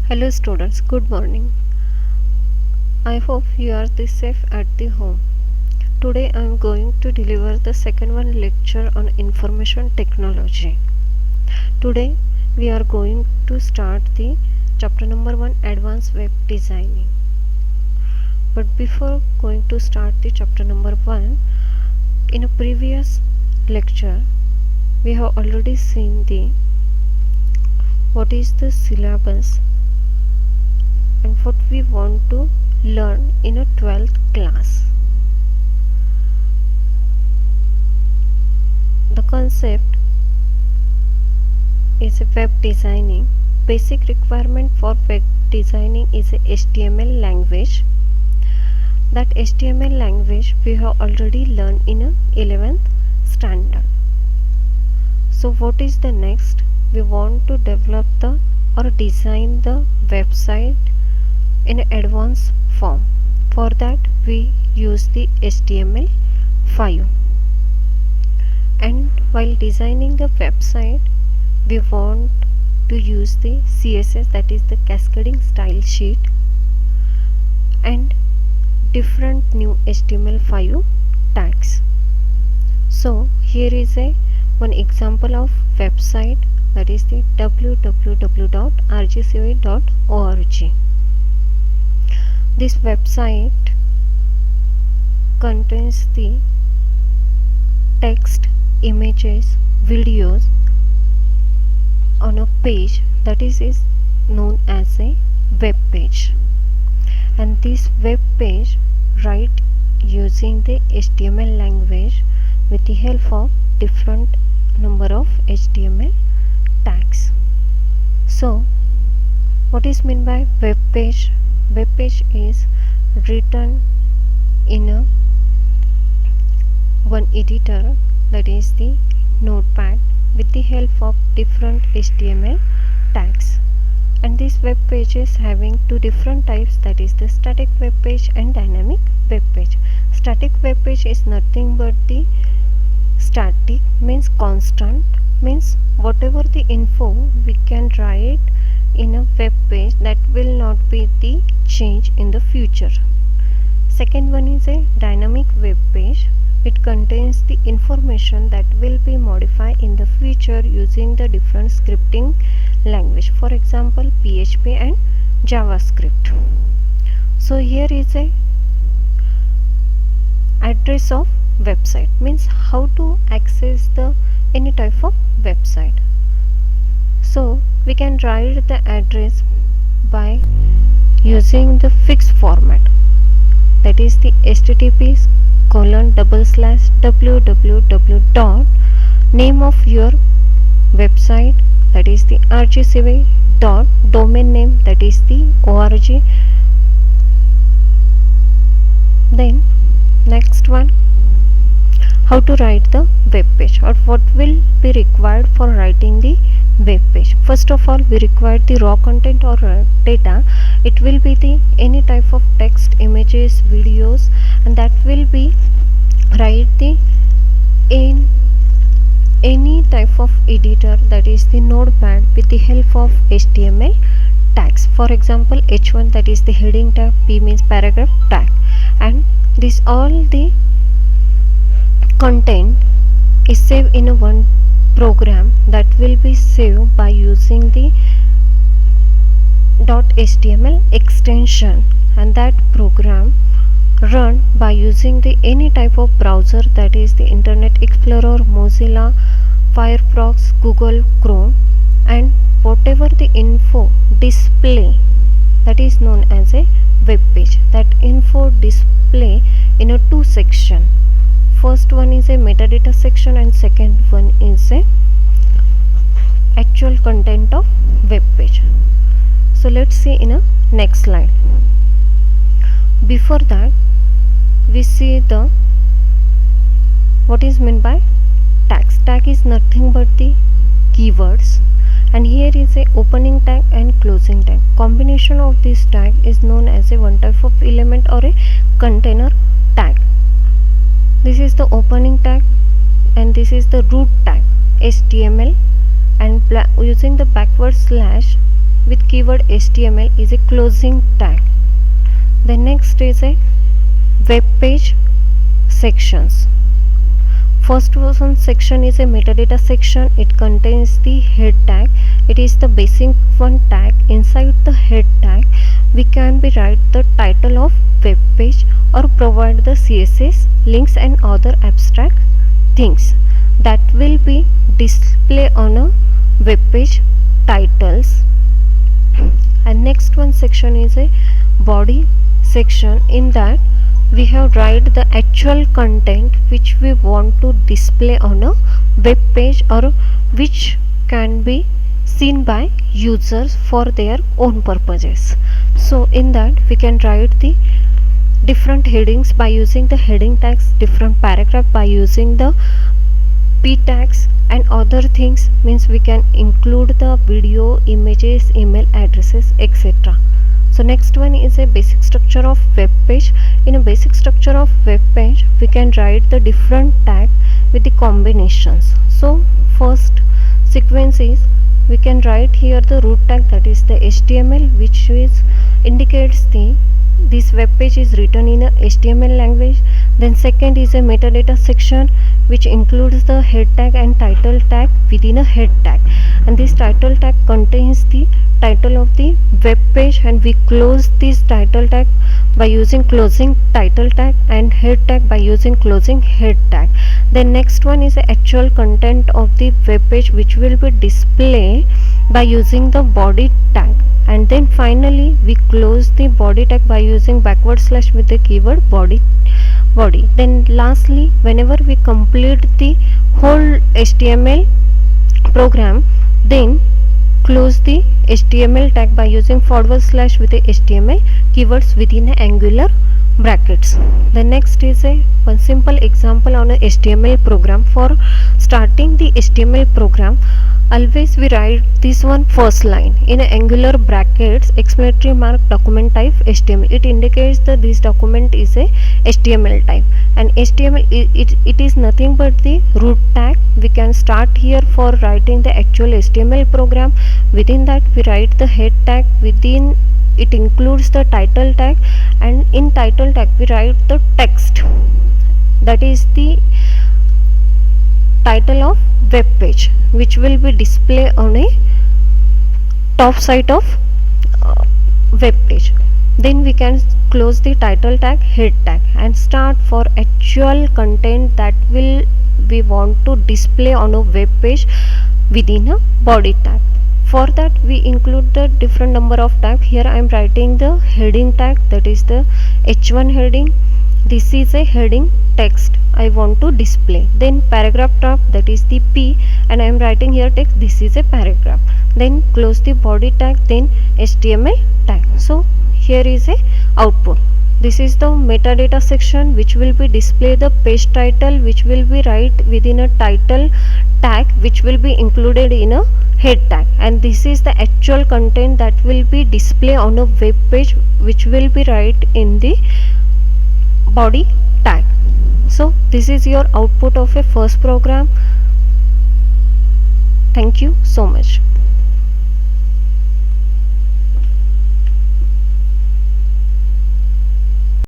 Hello students, good morning. I hope you are safe at the home. Today I am going to deliver the second one lecture on information technology. Today we are going to start the chapter number 1, advanced web designing. But before going to start the chapter number 1, in a previous lecture we have already seen what is the syllabus and what we want to learn in a 12th class. The concept is a web designing. Basic requirement for web designing is a HTML language. That HTML language we have already learned in a 11th standard. So what is the next? We want to develop or design the website in an advanced form. For that we use the HTML5, and while designing the website we want to use the CSS, that is the cascading style sheet, and different new HTML5 tags. So here is one example of website, that is the www.rgcva.org. This website contains the text, images, videos on a page that is known as a web page, and this web page write using the HTML language with the help of different number of HTML tags. So what is meant by web page? Web page is written in one editor, that is the Notepad, with the help of different HTML tags. And this web page is having two different types, that is the static web page and dynamic web page. Static web page is nothing but the static means constant, means whatever the info we can write in a web page, that will not be the change in the future. Second one is a dynamic web page. It contains the information that will be modified in the future using the different scripting language, for example PHP and JavaScript. So here is a address of website, means how to access the any type of website. So we can write the address by using the fixed format, that is the http://www. name of your website, that is the rgcva. domain name, that is the org. Then next one, how to write the web page, or what will be required for writing the web page. First of all, we require the raw content or data. It will be the any type of text, images, videos, and that will be write in any type of editor, that is the Notepad, with the help of HTML tags. For example H1, that is the heading tag, P means paragraph tag, and this all the content is saved in one program that will be saved by using the .html extension, and that program run by using the any type of browser, that is the Internet Explorer, Mozilla, Firefox, Google Chrome, and whatever the info display, that is known as a web page. That info display in a two section. First one is a metadata section and second one is a actual content of web page. So let's see in a next slide. Before that we see the what is meant by tags. Tag is nothing but the keywords, and here is a opening tag and closing tag. Combination of this tag is known as a one type of element or a container tag. This is the opening tag and this is the root tag HTML, and using the backward slash with keyword HTML is a closing tag. The next is a web page sections. First one section is a metadata section. It contains the head tag. It is the basic one tag. Inside the head tag we can be write the title of web page or provide the CSS links and other abstract things that will be displayed on a web page titles. And next one section is a body section. In that we have write the actual content which we want to display on a web page or which can be seen by users for their own purposes. So in that we can write the different headings by using the heading tags, different paragraph by using the p tags, and other things means we can include the video, images, email addresses, etc. So next one is a basic structure of web page. In a basic structure of web page we can write the different tag with the combinations. So first sequence is we can write here the root tag, that is the HTML, which is indicates this web page is written in a HTML language. Then second is a metadata section which includes the head tag and title tag within a head tag, and this title tag contains the title of the web page, and we close this title tag by using closing title tag and head tag by using closing head tag. Then next one is the actual content of the web page which will be displayed by using the body tag, and then finally we close the body tag by using backward slash with the keyword body. Then lastly, whenever we complete the whole HTML program, then close the HTML tag by using forward slash with the HTML keywords within angular brackets. The next is one simple example on a HTML program. For starting the HTML program, always we write this one first line in angular brackets exclamatory mark document type HTML. It indicates that this document is a HTML type, and HTML it is nothing but the root tag. We can start here for writing the actual HTML program. Within that we write the head tag, within it includes the title tag, and in title tag we write the text, that is the title of web page which will be displayed on a top side of web page. Then we can close the title tag, head tag, and start for actual content that will we want to display on a web page within a body tag. For that we include the different number of tags. Here I am writing the heading tag, that is the H1 heading. This is a heading text I want to display. Then paragraph tag, that is the P, and I am writing here text, this is a paragraph. Then close the body tag, then HTML tag. So here is a output. This is the metadata section which will be display the page title, which will be write within a title tag which will be included in a head tag, and this is the actual content that will be display on a web page which will be write in the body tag. So this is your output of a first program. Thank you so much.